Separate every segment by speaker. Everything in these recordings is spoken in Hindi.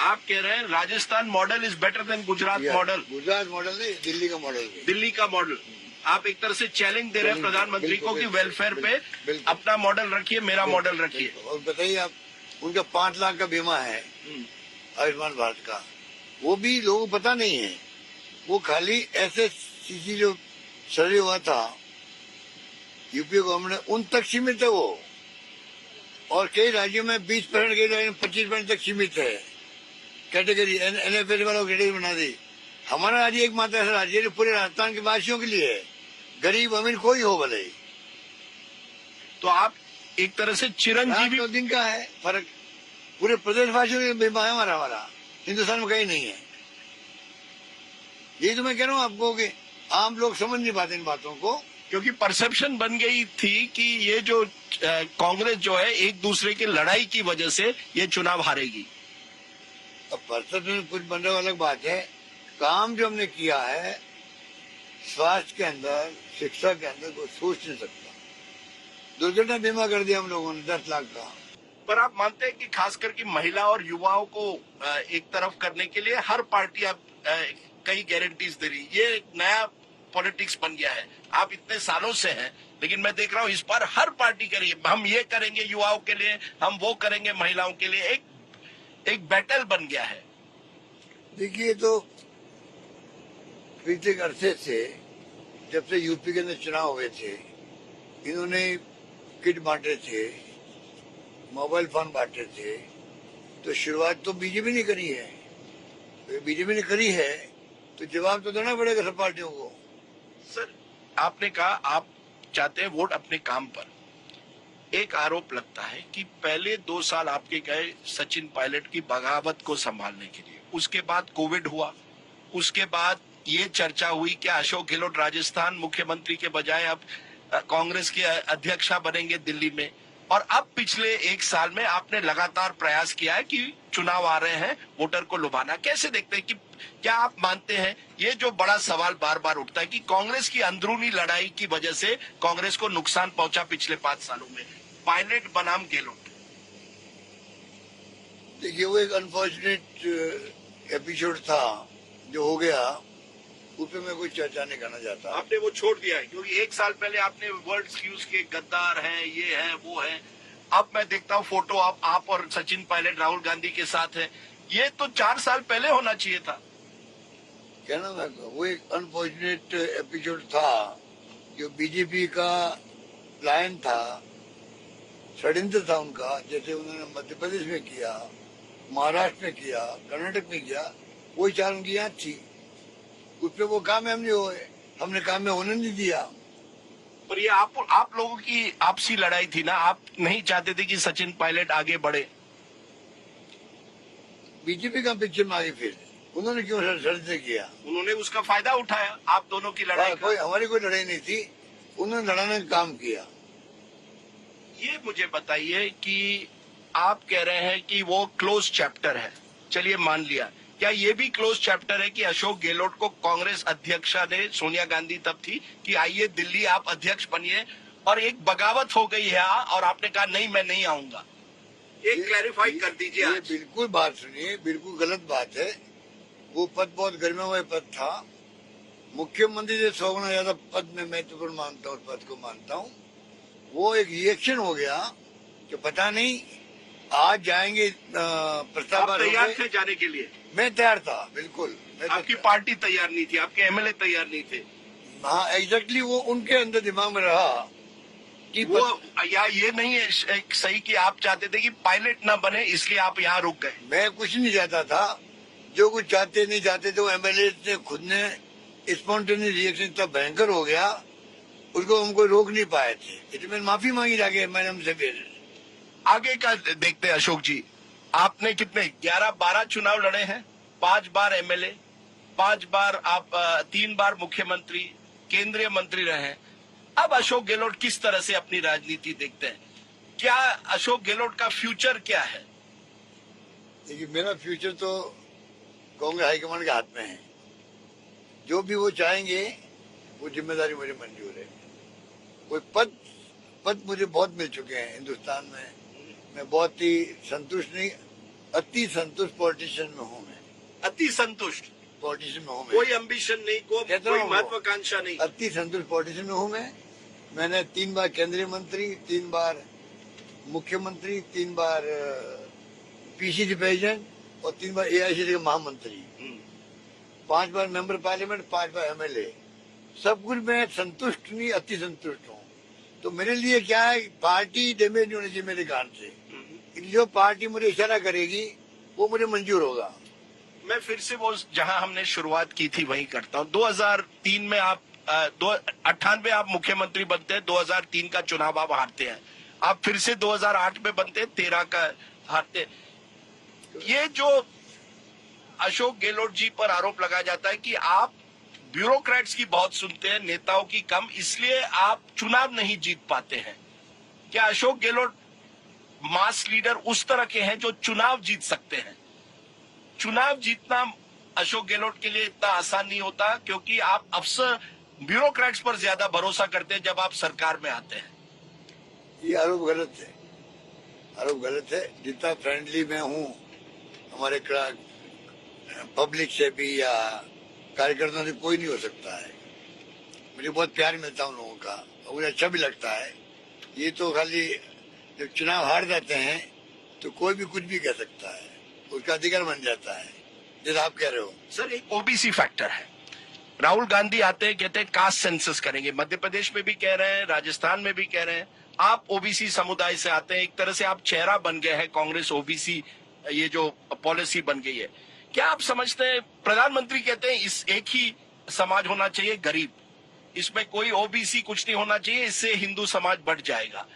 Speaker 1: आप कह रहे हैं Rajasthan model is better than Gujarat model.
Speaker 2: Gujarat model नहीं, दिल्ली का मॉडल।
Speaker 1: दिल्ली का मॉडल। आप एक तरह से चैलेंज दे रहे हैं प्रधानमंत्री को कि वेलफेयर पे अपना मॉडल रखिए, मेरा मॉडल रखिए।
Speaker 2: और बताइए आप, उनका 5 लाख का बीमा है आयुष्मान भारत का, वो भी लोगों को पता नहीं है। वो खाली ऐसे सीसी जो सर्वे हुआ था यूपी गवर्नमेंट ने, उन तक सीमित है वो। और कई राज्यों में 20%, कई राज्यों में 25% तक सीमित है कैटेगरी। NFL वालों को कैटेगरी बना दी। हमारा राज्य एकमात्र ऐसा राज्य है पूरे राजस्थान के वासियों के लिए है, गरीब अमीर कोई हो भले।
Speaker 1: तो आप एक तरह से चिरंजीवी
Speaker 2: 2 दिन का है फर्क, पूरे प्रदेशवासियों के बीमा है हमारा हिंदुस्तान में कहीं नहीं है। यही तो मैं कह रहा हूँ आपको कि आम लोग समझ नहीं पाते इन बातों को,
Speaker 1: क्योंकि परसेप्शन बन गई थी कि ये जो कांग्रेस जो है एक दूसरे की लड़ाई की वजह से ये चुनाव हारेगी।
Speaker 2: अब परसेप्शन कुछ बन रहा अलग बात है। काम जो हमने किया है स्वास्थ्य के अंदर, शिक्षा के अंदर, कोई सोच नहीं सकता। दुर्घटना बीमा कर दिया हम लोगों ने 10 लाख का।
Speaker 1: पर आप मानते हैं कि खास करके महिला और युवाओं को एक तरफ करने के लिए हर पार्टी आप कई गारंटीज दे रही, ये नया पॉलिटिक्स बन गया है। आप इतने सालों से हैं, लेकिन मैं देख रहा हूँ इस बार हर पार्टी कह रही है हम ये करेंगे युवाओं के लिए, हम वो करेंगे महिलाओं के लिए। एक बैटल बन गया है।
Speaker 2: देखिए, तो बीते अरसे से जब से यूपी के अंदर चुनाव हुए थे, इन्होंने किट बांटे थे, मोबाइल फोन बांटे थे, तो शुरुआत तो बीजेपी ने करी है। बीजेपी ने करी है तो जवाब तो देना पड़ेगा सब पार्टियों को।
Speaker 1: सर, आपने कहा आप चाहते हैं वोट अपने काम पर। एक आरोप लगता है कि पहले 2 साल आपके गए सचिन पायलट की बगावत को संभालने के लिए, उसके बाद कोविड हुआ, उसके बाद ये चर्चा हुई कि अशोक गहलोत राजस्थान मुख्यमंत्री के बजाय अब कांग्रेस के अध्यक्षा बनेंगे दिल्ली में, और अब पिछले 1 साल में आपने लगातार प्रयास किया है कि चुनाव आ रहे हैं, वोटर को लुभाना। कैसे देखते हैं कि क्या आप मानते हैं ये जो बड़ा सवाल बार बार उठता है कि कांग्रेस की अंदरूनी लड़ाई की वजह से कांग्रेस को नुकसान पहुंचा पिछले 5 सालों में, पायलट बनाम गहलोत?
Speaker 2: देखिए, वो एक अनफॉर्चुनेट एपिसोड था जो हो गया, उस पर मैं कोई चर्चा नहीं करना चाहता।
Speaker 1: आपने वो छोड़ दिया है क्योंकि 1 साल पहले आपने वर्ड्स यूज किए, गद्दार हैं, ये है वो है। अब मैं देखता हूँ फोटो आप और सचिन पायलट राहुल गांधी के साथ है। ये तो 4 साल पहले होना चाहिए था।
Speaker 2: कहना मैं, वो एक अनफॉर्चुनेट एपिसोड था जो बीजेपी का प्लान था, षड्यंत्र था उनका। जैसे उन्होंने मध्य प्रदेश में किया, महाराष्ट्र में किया, कर्नाटक में किया, वही चाल उनकी याद थी। उस पर वो कामयाब नहीं हुए, हमने कामयाब होने नहीं दिया।
Speaker 1: पर ये आप लोगों की आपसी लड़ाई थी ना, आप नहीं चाहते थे कि सचिन पायलट आगे बढ़े।
Speaker 2: बीजेपी का पिक्चर में आगे, फिर उन्होंने क्यों षड्यंत्र किया?
Speaker 1: उन्होंने उसका फायदा उठाया आप दोनों की लड़ाई का।
Speaker 2: हमारी कोई लड़ाई नहीं थी, उन्होंने लड़ाने का काम किया।
Speaker 1: ये मुझे बताइए कि आप कह रहे हैं कि वो क्लोज चैप्टर है, चलिए मान लिया, क्या ये भी क्लोज चैप्टर है कि अशोक गहलोत को कांग्रेस अध्यक्षा ने, सोनिया गांधी तब थी, कि आइए दिल्ली आप अध्यक्ष बनिए, और एक बगावत हो गई है और आपने कहा नहीं मैं नहीं आऊंगा? एक क्लैरिफाई कर दीजिए।
Speaker 2: ये बिल्कुल बात सुनिए, बिल्कुल गलत बात है। वो पद बहुत गरिमा हुआ पद था, मुख्यमंत्री से 100 गुना ज्यादा पद में महत्वपूर्ण मानता हूँ, पद को मानता हूँ। वो एक रिएक्शन हो गया कि पता नहीं आज जाएंगे प्रस्ताव।
Speaker 1: तैयार थे जाने के लिए?
Speaker 2: मैं तैयार था, बिल्कुल।
Speaker 1: आपकी पार्टी तैयार नहीं थी, आपके एमएलए तैयार नहीं थे?
Speaker 2: हाँ, एग्जैक्टली वो उनके अंदर दिमाग में रहा कि
Speaker 1: वो या ये नहीं है सही कि आप चाहते थे कि पायलट ना बने इसलिए आप यहाँ रुक गए? मैं
Speaker 2: कुछ नहीं चाहता था, जो कुछ चाहते नहीं चाहते थे वो एमएलए ने खुद ने स्पॉन्टेनियस रिएक्शन इतना भयंकर हो गया, उसको हमको रोक नहीं पाए थे, इसलिए मैंने माफी मांगी जाके मैडम से। फिर
Speaker 1: आगे का देखते हैं अशोक जी, आपने कितने 11-12 चुनाव लड़े हैं, 5 बार एमएलए, 5 बार आप 3 बार मुख्यमंत्री, केंद्रीय मंत्री रहे। अब अशोक गहलोत किस तरह से अपनी राजनीति देखते हैं? क्या अशोक गहलोत का फ्यूचर क्या है?
Speaker 2: देखिए, मेरा फ्यूचर तो कांग्रेस हाईकमांड के हाथ में है। जो भी वो चाहेंगे वो जिम्मेदारी मुझे मंजूर है। कोई पद मुझे बहुत मिल चुके हैं हिंदुस्तान में, मैं बहुत ही संतुष्ट नहीं, अति संतुष्ट पॉलिटिशियन में हूँ मैं।
Speaker 1: अति संतुष्ट
Speaker 2: पॉलिटिशियन में हूँ मैं।
Speaker 1: कोई एम्बिशन नहीं, कोई महत्वाकांक्षा नहीं।
Speaker 2: अति संतुष्ट पॉलिटिशियन में हूँ मैं। मैंने 3 बार केंद्रीय मंत्री, 3 बार मुख्यमंत्री, 3 बार पीसीसी प्रेसिडेंट और 3 बार एआईसीसी के महामंत्री, 5 बार मेंबर पार्लियामेंट, 5 बार एमएलए। सब कुछ मैं संतुष्ट नहीं, अति संतुष्ट हूँ। तो मेरे लिए क्या है, पार्टी डैमेज नहीं होनी चाहिए मेरे कारण से। जो पार्टी मुझे इशारा करेगी वो मुझे मंजूर होगा।
Speaker 1: मैं फिर से वो जहां हमने शुरुआत की थी वहीं करता हूं। 2003 में आप 98 आप मुख्यमंत्री बनते हैं, 2003 का चुनाव आप हारते हैं, आप फिर से 2008 में बनते हैं, 13 का हारते हैं। ये जो अशोक गहलोत जी पर आरोप लगाया जाता है कि आप ब्यूरोक्रेट्स की बहुत सुनते हैं, नेताओं की कम, इसलिए आप चुनाव नहीं जीत पाते हैं। क्या अशोक गहलोत मास लीडर उस तरह के हैं जो चुनाव जीत सकते हैं? चुनाव जीतना अशोक गहलोत के लिए इतना आसान नहीं होता, क्योंकि आप अफसर ब्यूरोक्रेट्स पर ज्यादा भरोसा करते हैं जब आप सरकार में आते हैं।
Speaker 2: ये आरोप गलत है, आरोप गलत है। जितना फ्रेंडली मैं हूँ हमारे पब्लिक से भी या कार्यकर्ताओं से कोई नहीं हो सकता है। मुझे बहुत प्यार मिलता है उन लोगों का और मुझे अच्छा भी लगता है। ये तो खाली जब चुनाव हार जाते हैं तो कोई भी कुछ भी कह सकता है, उसका अधिकार बन जाता है, जैसे आप कह रहे हो।
Speaker 1: सर, एक ओबीसी फैक्टर है। राहुल गांधी आते हैं, कहते हैं कास्ट सेंसस करेंगे, मध्य प्रदेश में भी कह रहे हैं, राजस्थान में भी कह रहे हैं। आप ओबीसी समुदाय से आते हैं, एक तरह से आप चेहरा बन गए हैं कांग्रेस ओबीसी, ये जो पॉलिसी बन गई है। क्या आप समझते हैं, प्रधानमंत्री कहते हैं इस एक ही समाज होना चाहिए, गरीब, इसमें कोई ओबीसी कुछ नहीं होना चाहिए, इससे हिंदू समाज बढ़ जाएगा।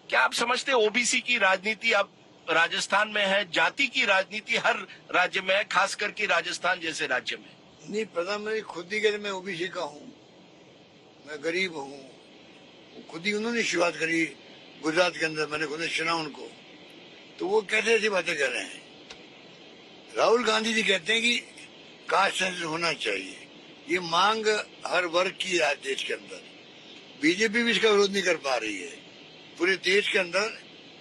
Speaker 1: क्या आप समझते हैं ओबीसी की राजनीति अब राजस्थान में है, जाति की राजनीति हर राज्य में है, खास करके राजस्थान जैसे राज्य में?
Speaker 2: नहीं, प्रधानमंत्री खुद ही कहते मैं ओबीसी का हूँ, मैं गरीब हूँ। खुद ही उन्होंने शुरुआत करी गुजरात के अंदर, मैंने खुद सुना उनको। तो वो कैसे ऐसी बातें कर रहे हैं? राहुल गांधी जी कहते हैं कि कास्ट सेंसस होना चाहिए, ये मांग हर वर्ग की है देश के अंदर। बीजेपी भी इसका विरोध नहीं कर पा रही है। पूरे देश के अंदर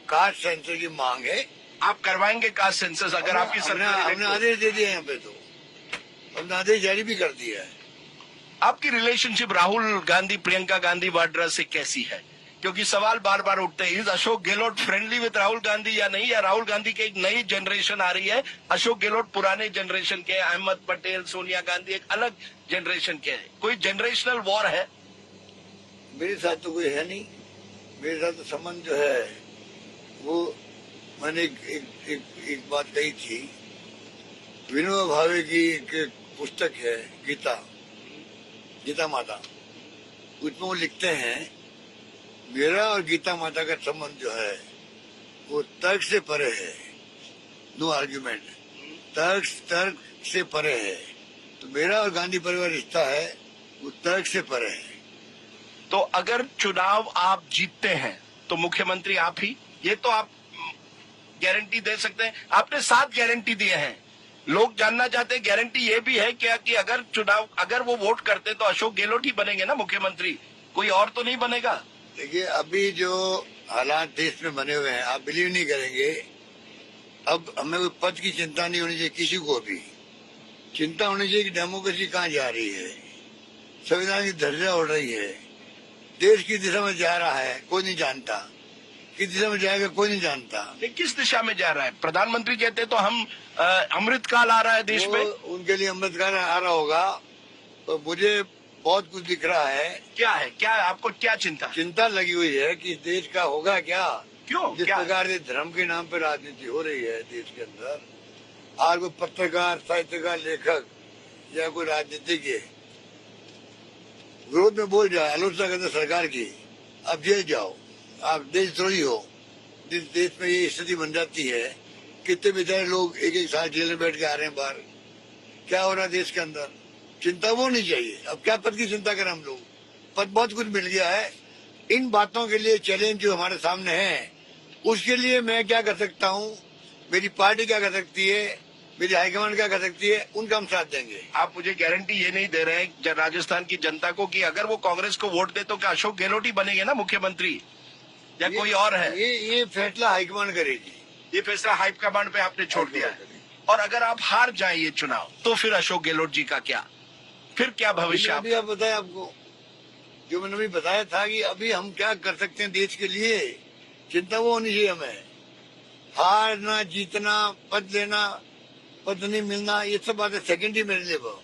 Speaker 2: कास्ट सेंसस की मांग है।
Speaker 1: आप करवाएंगे कास्ट सेंसस अगर आपकी सरकार?
Speaker 2: हमने आदेश दे दिए, यहाँ पे तो हमने आदेश जारी भी कर दिया है।
Speaker 1: आपकी रिलेशनशिप राहुल गांधी प्रियंका गांधी वाड्रा से कैसी है? क्योंकि सवाल बार बार उठते हैं, is Ashok Gehlot friendly with Rahul Gandhi या नहीं, या राहुल गांधी की एक नई जनरेशन आ रही है, अशोक गहलोत पुराने जनरेशन के, अहमद पटेल, सोनिया गांधी एक अलग जनरेशन के है। कोई जनरेशनल वॉर है?
Speaker 2: मेरे साथ तो कोई है नहीं। मेरे साथ तो संबंध जो है वो, मैंने एक बात कही थी, विनोबा भावे की एक पुस्तक है गीता माता, उसमें वो लिखते हैं मेरा और गीता माता का संबंध जो है वो तर्क से परे है, नो आर्ग्यूमेंट, तर्क से परे है। तो मेरा और गांधी परिवार रिश्ता है वो तर्क से परे है।
Speaker 1: तो अगर चुनाव आप जीतते हैं तो मुख्यमंत्री आप ही, ये तो आप गारंटी दे सकते हैं। आपने 7 गारंटी दिए हैं, लोग जानना चाहते हैं गारंटी ये भी है क्या कि अगर वो वोट करते तो अशोक गहलोत ही बनेंगे ना मुख्यमंत्री, कोई और तो नहीं बनेगा?
Speaker 2: देखिए, अभी जो हालात देश में बने हुए हैं, आप बिलीव नहीं करेंगे, अब हमें कोई पद की चिंता नहीं होनी चाहिए, किसी को भी चिंता होनी चाहिए कि डेमोक्रेसी कहाँ जा रही है, संविधान की धज्जियां उड़ रही है, देश की दिशा में जा रहा है, कोई नहीं जानता, किस दिशा में जाएगा कोई नहीं जानता।
Speaker 1: किस दिशा में जा रहा है? प्रधानमंत्री कहते तो हम अमृतकाल आ रहा है देश में,
Speaker 2: उनके लिए अमृतकाल आ रहा होगा, तो मुझे बहुत कुछ दिख रहा है।
Speaker 1: क्या है, क्या आपको क्या चिंता
Speaker 2: लगी हुई है कि देश का होगा क्या?
Speaker 1: क्यों?
Speaker 2: जिस प्रकार से धर्म के नाम पर राजनीति हो रही है देश के अंदर, आज कोई पत्रकार, साहित्यकार, लेखक या कोई राजनीतिज्ञ विरोध में बोल जाए, आलोचना करते सरकार की, आप जेल जाओ, आप देशद्रोही हो। जिस देश में ये स्थिति बन जाती है, कितने बेचारे लोग एक साल जेल में बैठ के आ रहे हैं बाहर, क्या हो रहा है देश के अंदर? चिंता वो नहीं चाहिए। अब क्या पद की चिंता करें हम लोग? पद बहुत कुछ मिल गया है। इन बातों के लिए चैलेंज जो हमारे सामने है, उसके लिए मैं क्या कर सकता हूँ, मेरी पार्टी क्या कर सकती है, मेरी हाईकमान क्या कर सकती है, उनका हम साथ देंगे।
Speaker 1: आप मुझे गारंटी ये नहीं दे रहे हैं राजस्थान की जनता को कि अगर वो कांग्रेस को वोट दे तो क्या अशोक गहलोत ही बनेंगे ना मुख्यमंत्री, या कोई और है?
Speaker 2: ये फैसला हाईकमान करेगी।
Speaker 1: ये फैसला हाई कमांड पे आपने छोड़ दिया है। और अगर आप हार जाए ये चुनाव तो फिर अशोक गहलोत जी का क्या, फिर क्या भविष्य?
Speaker 2: अभी आप बताए, आपको जो मैंने अभी बताया था कि अभी हम क्या कर सकते हैं देश के लिए, चिंता वो होनी चाहिए हमें। हारना जीतना, पद लेना, पद नहीं मिलना, ये सब बातें सेकेंडरी मेरे लिए। वो